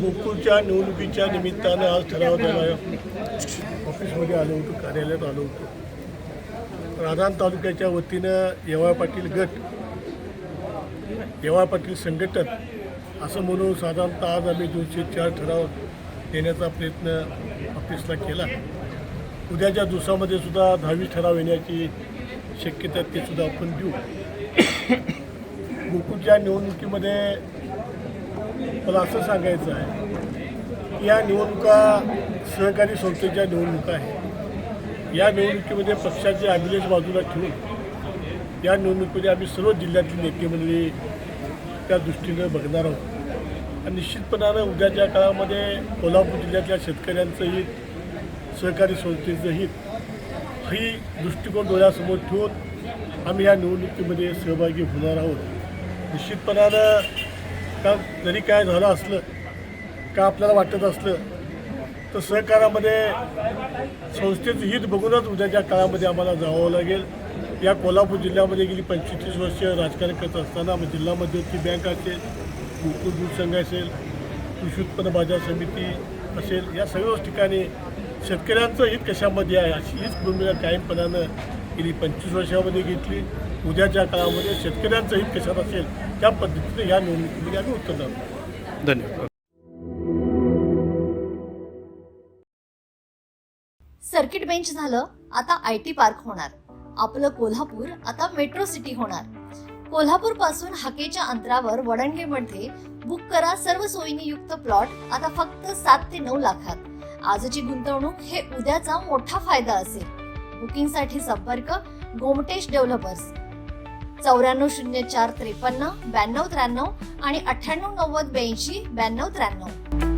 गोकुळच्या निवडणुकीच्या निमित्तानं आज ठराव झाला. ऑफिसमध्ये आलो होतो, कार्यालयात आलो होतो. राधान तालुक्याच्या वतीनं येवळा पाटील गट, येवळा पाटील संघटन असं म्हणून साधारणतः आज आम्ही 204 ठराव देण्याचा प्रयत्न ऑफिसला केला. उद्याच्या दिवसामध्ये सुद्धा 10 ठराव येण्याची शक्यता ते सुद्धा आपण देऊ. गोकुळच्या निवडणुकीमध्ये मला असं सांगायचं आहे की या निवडणुका सहकारी संस्थेच्या निवडणुका आहेत. या निवडणुकीमध्ये पक्षाचे अभिलेख बाजूला ठेवून या निवडणुकीमध्ये आम्ही सर्व जिल्ह्यातील नेते मंडळी त्या दृष्टीनं बघणार आहोत. आणि निश्चितपणानं उद्याच्या काळामध्ये कोल्हापूर जिल्ह्यातल्या शेतकऱ्यांचं हित, सहकारी संस्थेचं हित ही दृष्टिकोन डोळ्यासमोर ठेवून आम्ही या निवडणुकीमध्ये सहभागी होणार आहोत. निश्चितपणानं का जरी काय झालं असलं का आपल्याला वाटत असलं तर सहकारामध्ये संस्थेचं हित बघूनच उद्याच्या काळामध्ये आम्हाला जावं लागेल. या कोल्हापूर जिल्ह्यामध्ये गेली 25-30 वर्ष राजकारण करत असताना जिल्हा मध्यवर्ती बँक असेल, गोकुळ दूध संघ असेल, कृषी उत्पन्न बाजार समिती असेल, या सर्वच ठिकाणी शेतकऱ्यांचं हित कशामध्ये आहे अशी हीच भूमिका कायमपणानं गेली 25 वर्षामध्ये घेतली. उद्याच्या काळामध्ये शेतकऱ्यांचं हित कशात असेल त्या पद्धतीने या निवडणुकीमध्ये आम्ही उत्तर देऊ. धन्यवाद. सर्किट बेंच झालं आता IT पार्क होणार. आपलं कोल्हापूर आता मेट्रो सिटी होणार. कोल्हापूर पासून हाकेच्या अंतरावर वडणगेमध्ये बुक करा सर्व सोयींनी युक्त प्लॉट आता फक्त 7 ते 9 लाखात. आजची गुंतवणूक हे उद्याचा मोठा फायदा असेल. बुकिंगसाठी संपर्क गोमटेश डेव्हलपर्स 940453 9293 आणि 989082 9293.